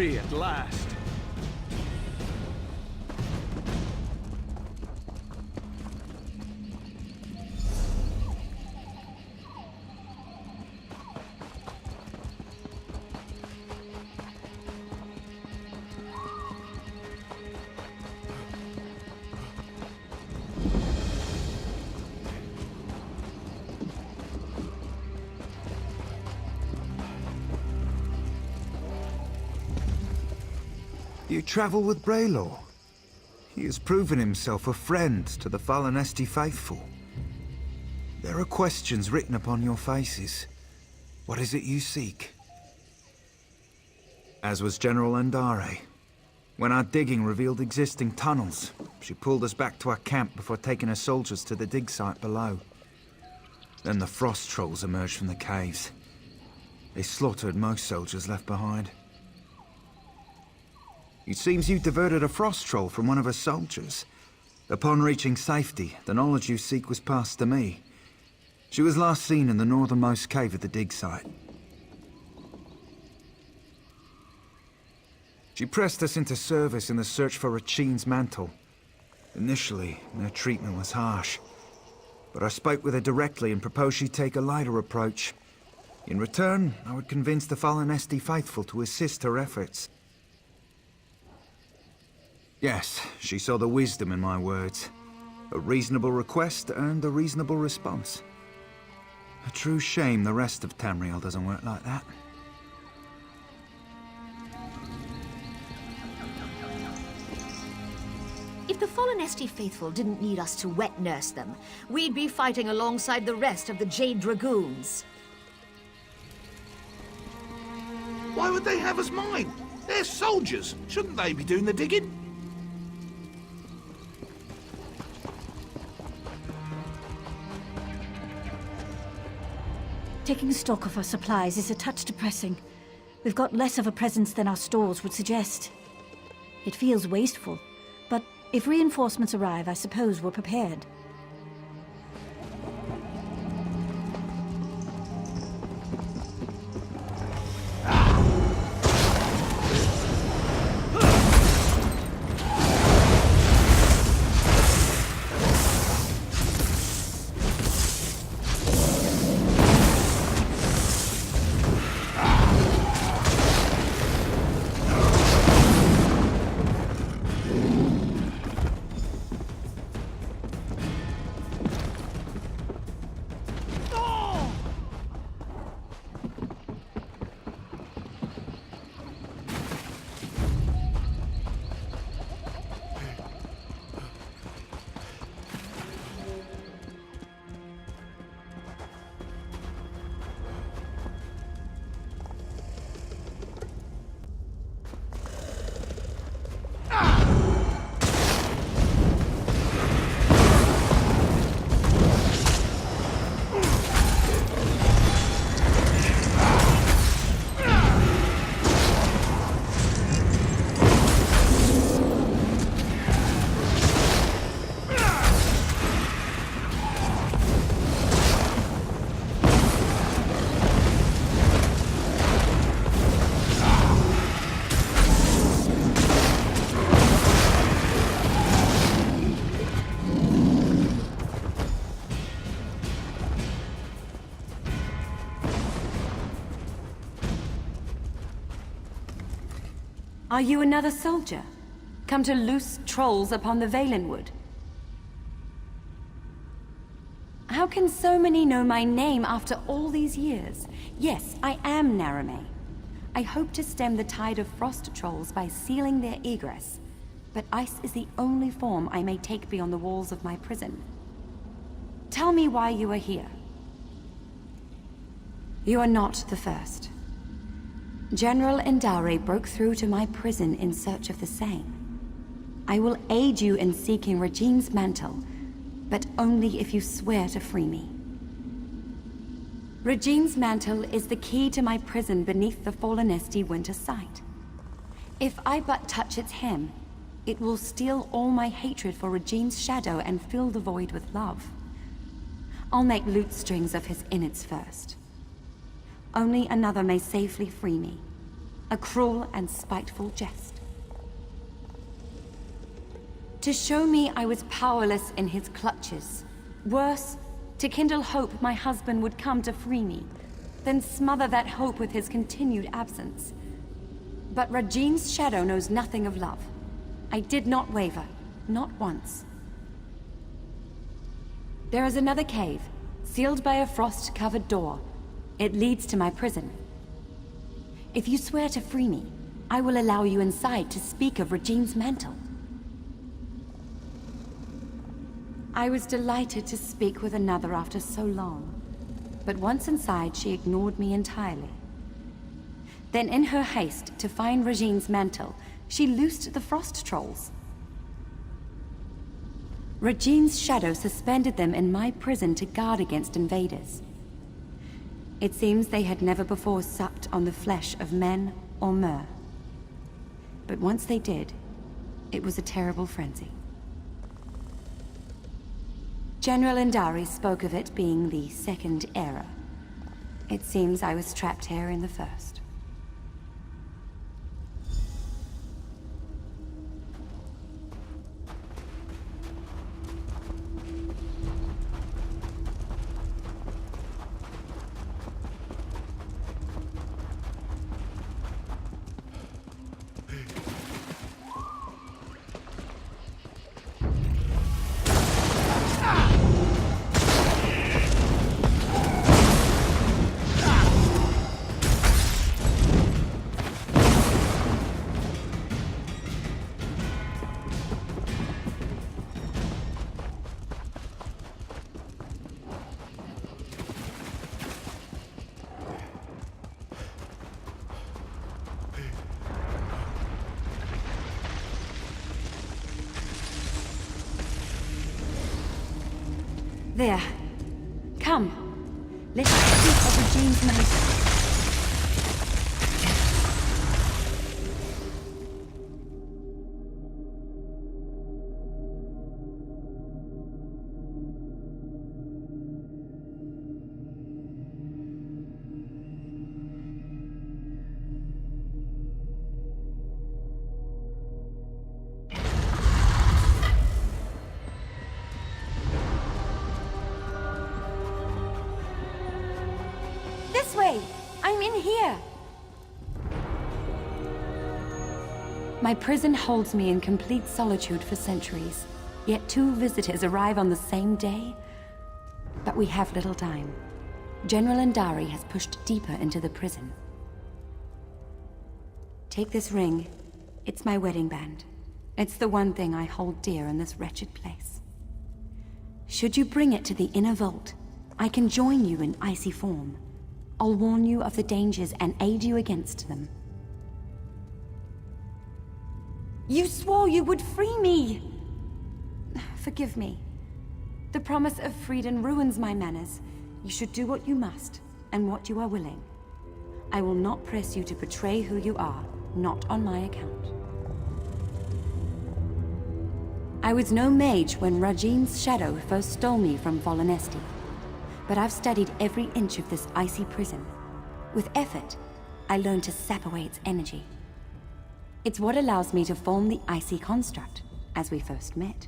free at last. You travel with Braylor. He has proven himself a friend to the Fallenesti faithful. There are questions written upon your faces. What is it you seek? As was General Endare. When our digging revealed existing tunnels, she pulled us back to our camp before taking her soldiers to the dig site below. Then the frost trolls emerged from the caves. They slaughtered most soldiers left behind. It seems you diverted a frost troll from one of her soldiers. Upon reaching safety, the knowledge you seek was passed to me. She was last seen in the northernmost cave of the dig site. She pressed us into service in the search for Rachine's mantle. Initially, their treatment was harsh. But I spoke with her directly and proposed she take a lighter approach. In return, I would convince the Fallenesti faithful to assist her efforts. Yes, she saw the wisdom in my words. A reasonable request earned a reasonable response. A true shame the rest of Tamriel doesn't work like that. If the Fallenesti faithful didn't need us to wet nurse them, we'd be fighting alongside the rest of the Jade Dragoons. Why would they have us mine? They're soldiers. Shouldn't they be doing the digging? Taking stock of our supplies is a touch depressing. We've got less of a presence than our stores would suggest. It feels wasteful, but if reinforcements arrive, I suppose we're prepared. Are you another soldier? Come to loose trolls upon the Valenwood? How can so many know my name after all these years? Yes, I am Narame. I hope to stem the tide of frost trolls by sealing their egress. But ice is the only form I may take beyond the walls of my prison. Tell me why you are here. You are not the first. General Endare broke through to my prison in search of the same. I will aid you in seeking Regine's mantle, but only if you swear to free me. Regine's mantle is the key to my prison beneath the Fallenesti winter site. If I but touch its hem, it will steal all my hatred for Regine's shadow and fill the void with love. I'll make lute strings of his innards first. Only another may safely free me. A cruel and spiteful jest. To show me I was powerless in his clutches. Worse, to kindle hope my husband would come to free me, then smother that hope with his continued absence. But Rajine's shadow knows nothing of love. I did not waver, not once. There is another cave, sealed by a frost-covered door. It leads to my prison. If you swear to free me, I will allow you inside to speak of Rajine's mantle. I was delighted to speak with another after so long, but once inside she ignored me entirely. Then in her haste to find Rajine's mantle, she loosed the frost trolls. Rajine's shadow suspended them in my prison to guard against invaders. It seems they had never before supped on the flesh of men or mer. But once they did, it was a terrible frenzy. General Indari spoke of it being the second era. It seems I was trapped here in the first. There. Come. Let's speak of Rajine's mantle. This way! I'm in here! My prison holds me in complete solitude for centuries, yet 2 visitors arrive on the same day. But we have little time. General Indari has pushed deeper into the prison. Take this ring. It's my wedding band. It's the one thing I hold dear in this wretched place. Should you bring it to the inner vault, I can join you in icy form. I'll warn you of the dangers and aid you against them. You swore you would free me! Forgive me. The promise of freedom ruins my manners. You should do what you must, and what you are willing. I will not press you to betray who you are, not on my account. I was no mage when Rajine's shadow first stole me from Volanesti. But I've studied every inch of this icy prison. With effort, I learned to sap away its energy. It's what allows me to form the icy construct, as we first met.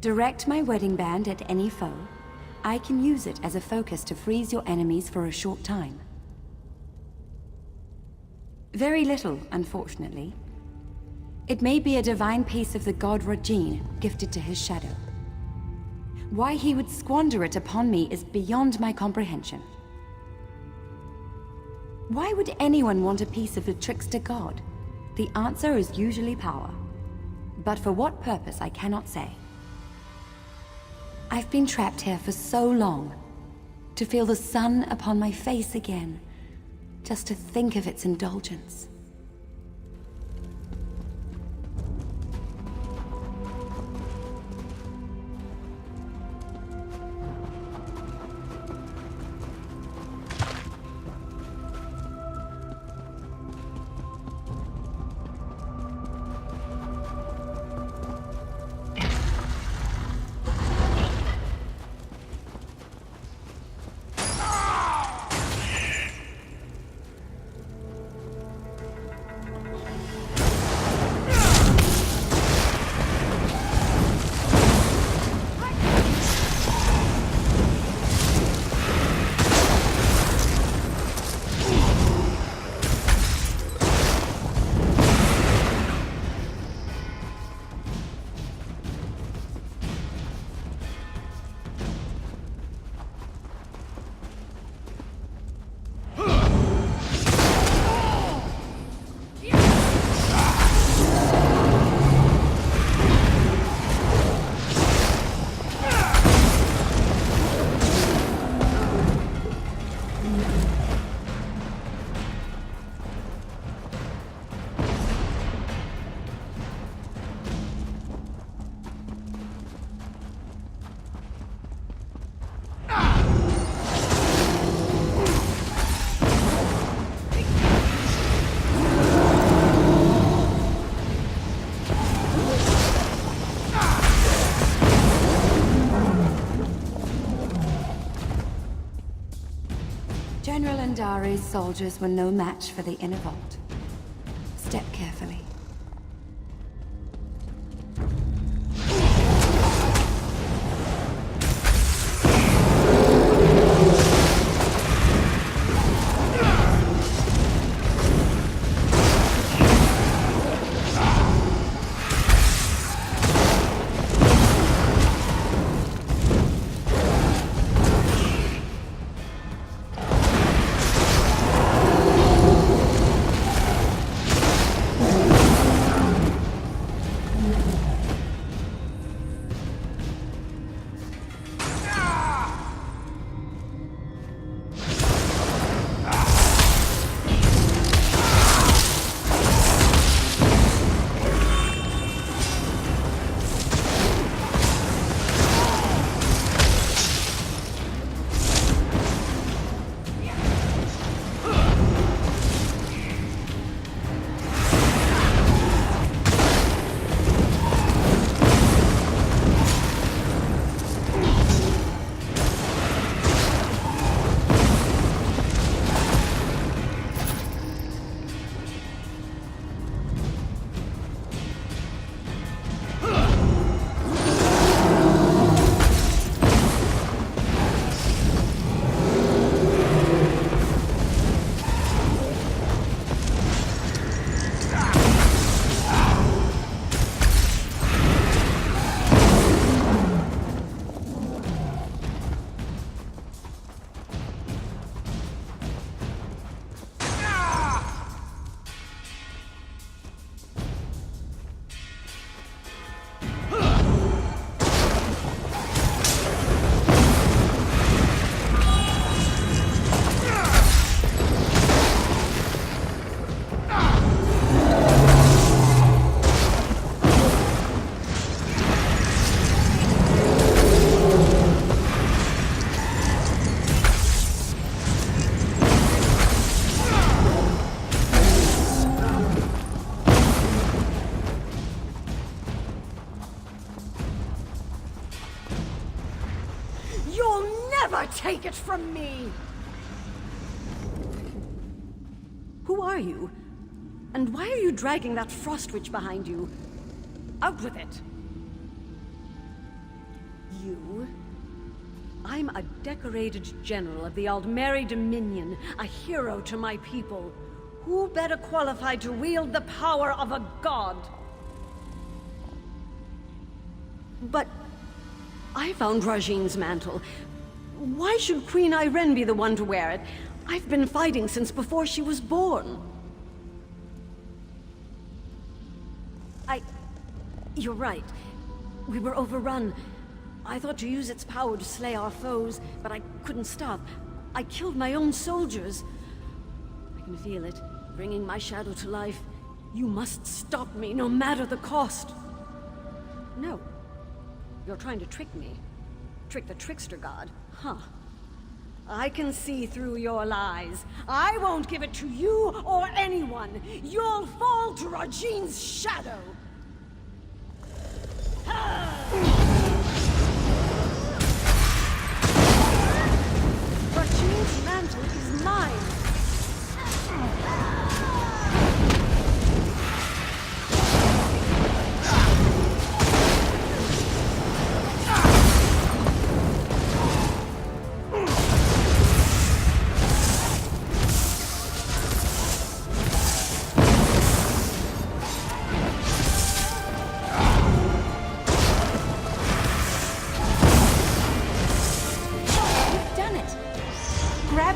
Direct my wedding band at any foe. I can use it as a focus to freeze your enemies for a short time. Very little, unfortunately. It may be a divine piece of the god Rajine, gifted to his shadow. Why he would squander it upon me is beyond my comprehension. Why would anyone want a piece of a trickster god? The answer is usually power. But for what purpose, I cannot say. I've been trapped here for so long. To feel the sun upon my face again. Just to think of its indulgence. Pandare's soldiers were no match for the inner vault. Step carefully. Take it from me! Who are you? And why are you dragging that frost witch behind you? Out with it! You? I'm a decorated general of the Aldmeri Dominion, a hero to my people. Who better qualified to wield the power of a god? But I found Rajine's mantle. Why should Queen Irene be the one to wear it? I've been fighting since before she was born. You're right. We were overrun. I thought to use its power to slay our foes, but I couldn't stop. I killed my own soldiers. I can feel it, bringing my shadow to life. You must stop me, no matter the cost. No. You're trying to trick me. Trick the trickster god. Huh. I can see through your lies. I won't give it to you or anyone. You'll fall to Rajine's shadow. Rajine's mantle is mine.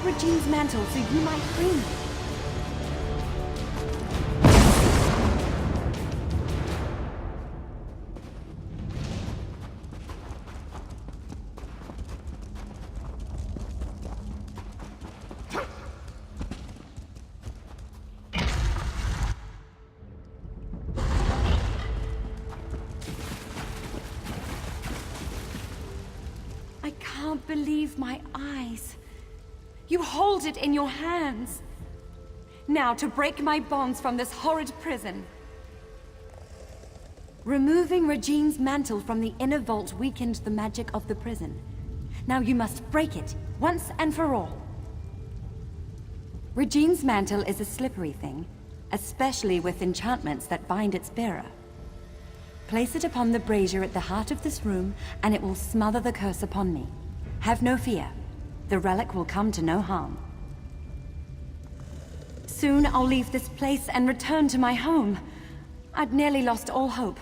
Rajine's mantle so you might free me. I can't believe my eyes. You hold it in your hands. Now, to break my bonds from this horrid prison. Removing Rajine's mantle from the inner vault weakened the magic of the prison. Now you must break it, once and for all. Regine's mantle is a slippery thing, especially with enchantments that bind its bearer. Place it upon the brazier at the heart of this room, and it will smother the curse upon me. Have no fear. The relic will come to no harm. Soon I'll leave this place and return to my home. I'd nearly lost all hope.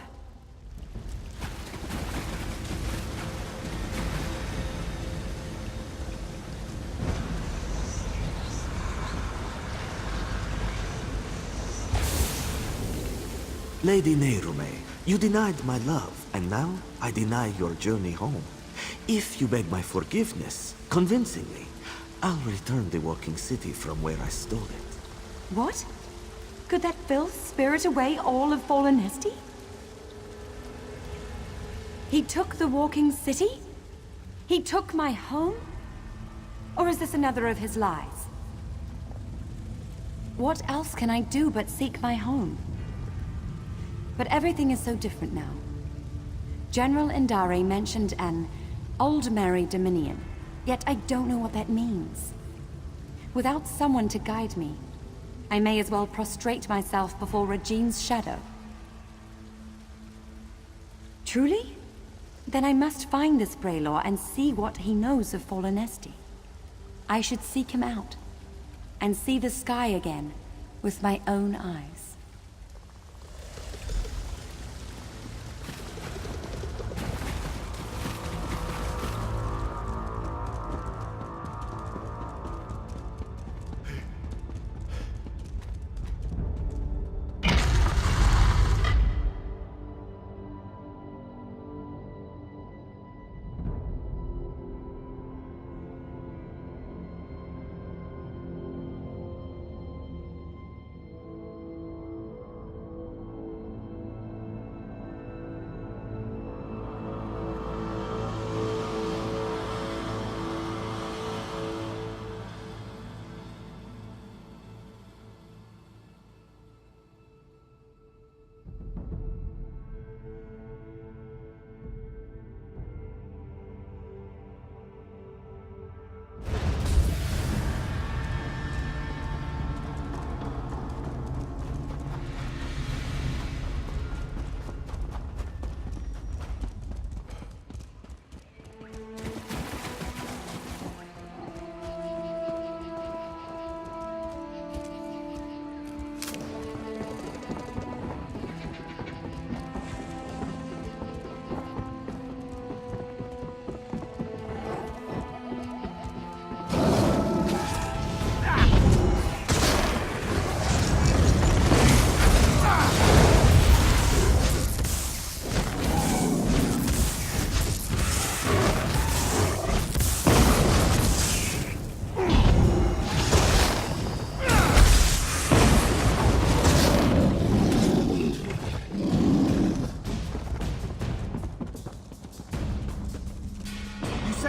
Lady Nerume, you denied my love, and now I deny your journey home. If you beg my forgiveness, convincingly, I'll return the walking city from where I stole it. What? Could that filth spirit away all of Fallen Esty? He took the walking city? He took my home? Or is this another of his lies? What else can I do but seek my home? But everything is so different now. General Indare mentioned an old married dominion, yet I don't know what that means. Without someone to guide me, I may as well prostrate myself before Regine's shadow. Truly? Then I must find this Braylor and see what he knows of Fallen Esty. I should seek him out, and see the sky again with my own eyes.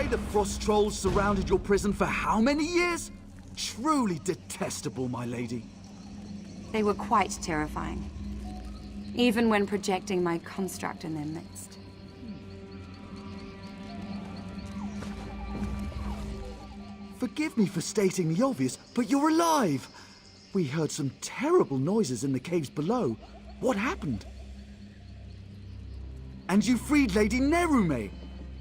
The frost trolls surrounded your prison for how many years? Truly detestable, my lady. They were quite terrifying, even when projecting my construct in their midst. Forgive me for stating the obvious, but you're alive! We heard some terrible noises in the caves below. What happened? And you freed Lady Nerume!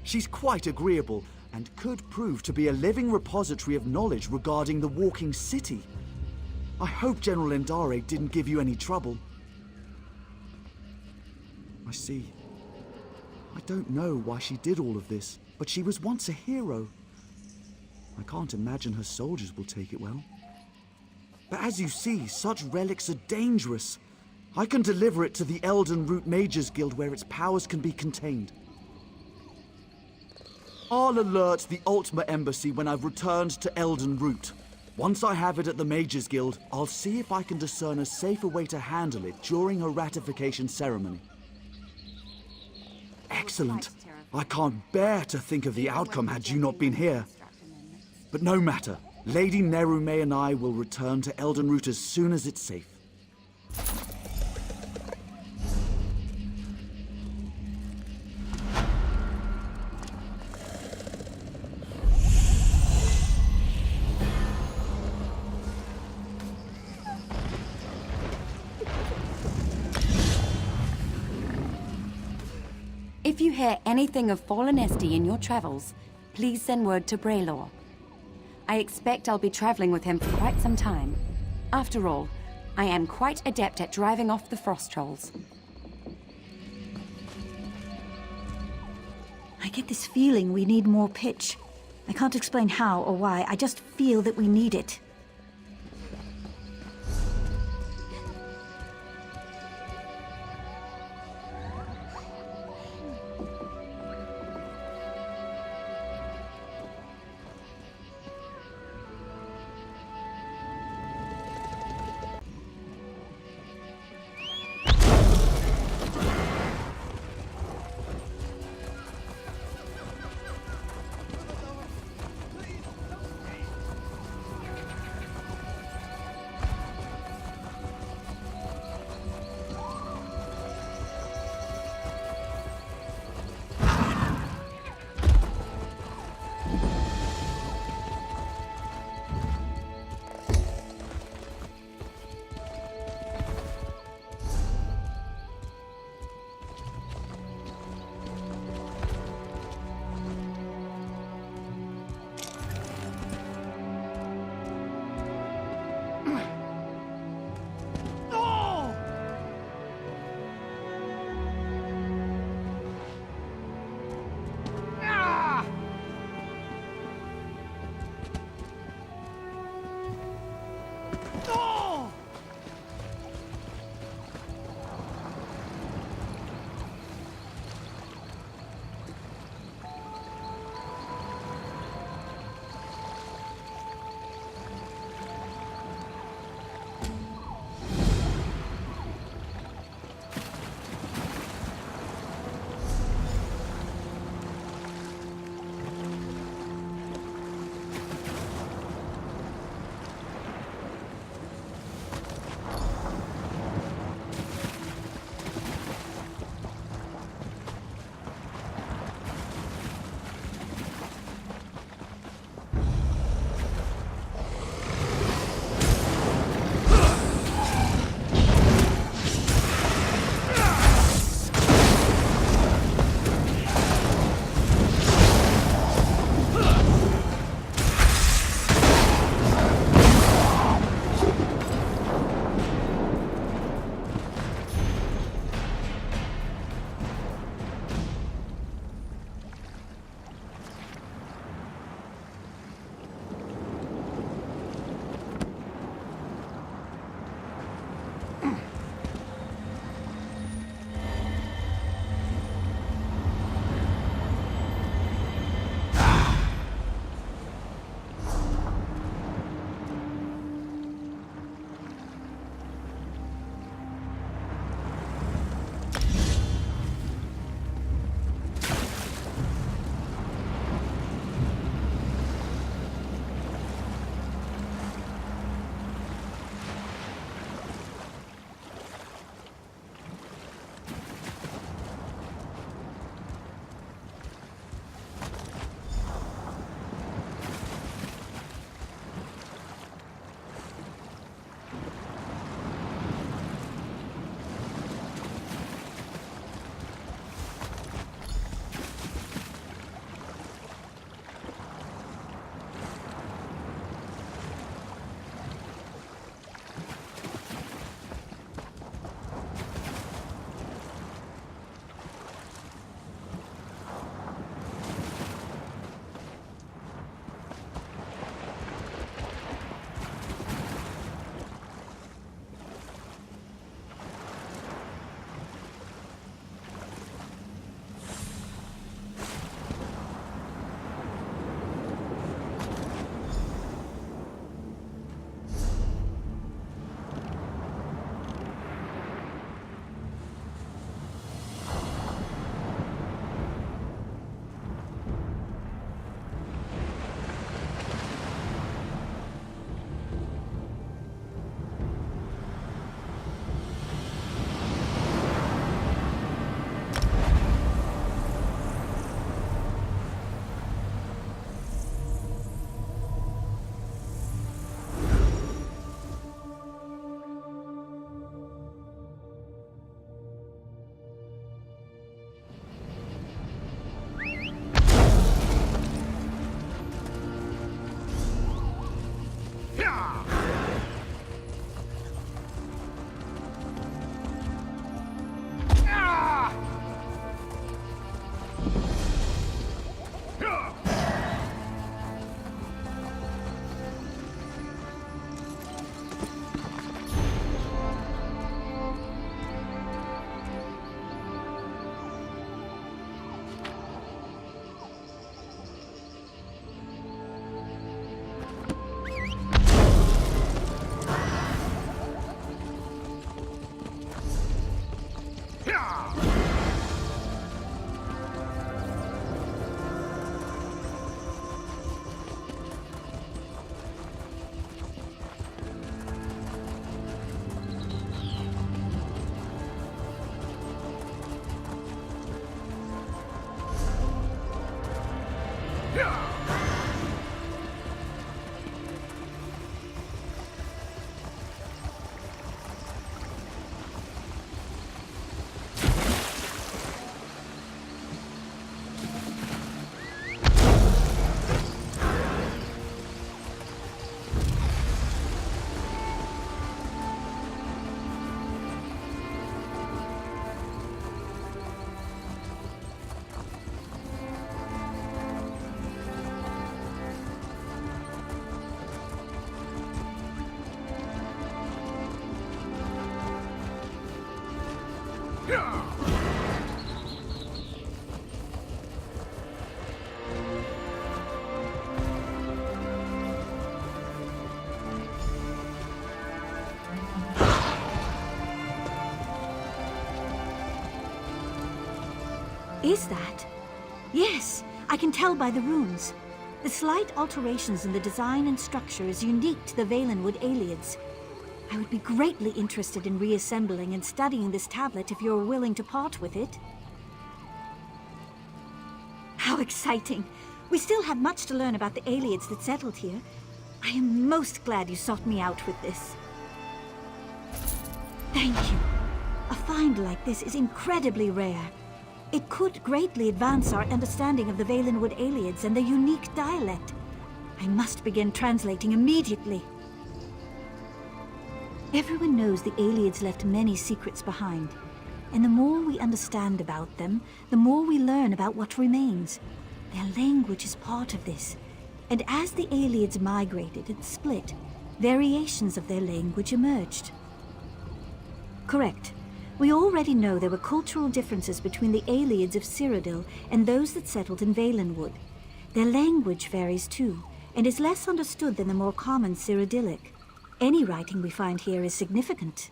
She's quite agreeable, and could prove to be a living repository of knowledge regarding the walking city. I hope General Indare didn't give you any trouble. I see. I don't know why she did all of this, but she was once a hero. I can't imagine her soldiers will take it well. But as you see, such relics are dangerous. I can deliver it to the Elden Root Mages Guild where its powers can be contained. I'll alert the Ultima Embassy when I've returned to Elden Root. Once I have it at the Mages Guild, I'll see if I can discern a safer way to handle it during a ratification ceremony. Excellent. I can't bear to think of the outcome had you not been here. But no matter. Lady Nerume and I will return to Elden Root as soon as it's safe. If you hear anything of Fallen Esty in your travels, please send word to Braylor. I expect I'll be traveling with him for quite some time. After all, I am quite adept at driving off the frost trolls. I get this feeling we need more pitch. I can't explain how or why, I just feel that we need it. Is that? Yes, I can tell by the runes. The slight alterations in the design and structure is unique to the Valenwood Aelids. I would be greatly interested in reassembling and studying this tablet if you're willing to part with it. How exciting! We still have much to learn about the Aelids that settled here. I am most glad you sought me out with this. Thank you. A find like this is incredibly rare. It could greatly advance our understanding of the Valenwood Aelids and their unique dialect. I must begin translating immediately. Everyone knows the Aelids left many secrets behind, and the more we understand about them, the more we learn about what remains. Their language is part of this, and as the Aelids migrated and split, variations of their language emerged. Correct. We already know there were cultural differences between the Aelids of Cyrodiil and those that settled in Valenwood. Their language varies too, and is less understood than the more common Cyrodiilic. Any writing we find here is significant.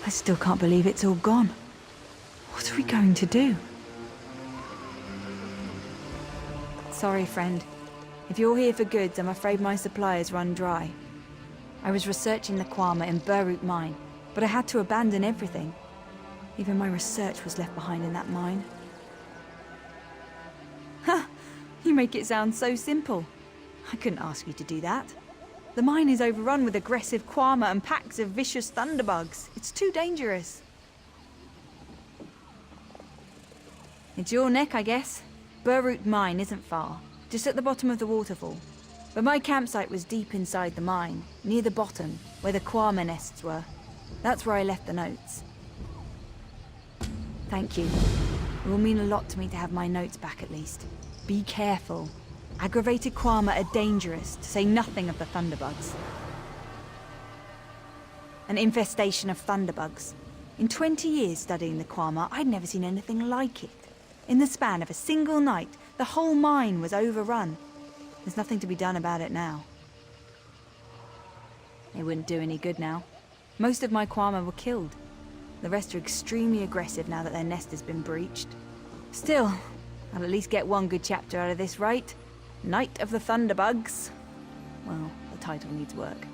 I still can't believe it's all gone. What are we going to do? Sorry, friend. If you're here for goods, I'm afraid my supply has run dry. I was researching the Kwama in Burroot Mine, but I had to abandon everything. Even my research was left behind in that mine. Ha! You make it sound so simple. I couldn't ask you to do that. The mine is overrun with aggressive Kwama and packs of vicious thunderbugs. It's too dangerous. It's your neck, I guess. Burroot Mine isn't far, just at the bottom of the waterfall. But my campsite was deep inside the mine, near the bottom, where the Kwama nests were. That's where I left the notes. Thank you. It will mean a lot to me to have my notes back at least. Be careful. Aggravated Kwama are dangerous, to say nothing of the thunderbugs. An infestation of thunderbugs. In 20 years studying the Kwama, I'd never seen anything like it. In the span of a single night, the whole mine was overrun. There's nothing to be done about it now. It wouldn't do any good now. Most of my Kwama were killed. The rest are extremely aggressive now that their nest has been breached. Still, I'll at least get one good chapter out of this, right? Night of the Thunderbugs. Well, the title needs work.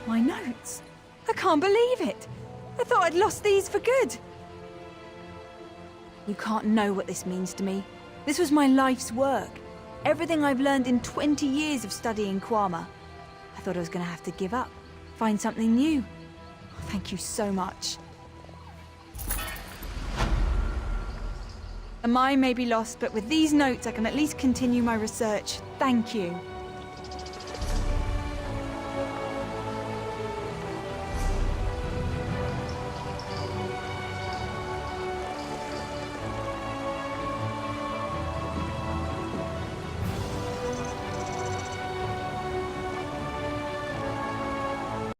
My notes? I can't believe it! I thought I'd lost these for good! You can't know what this means to me. This was my life's work. Everything I've learned in 20 years of studying Kwama. I thought I was going to have to give up, find something new. Thank you so much. The mine may be lost, but with these notes I can at least continue my research. Thank you.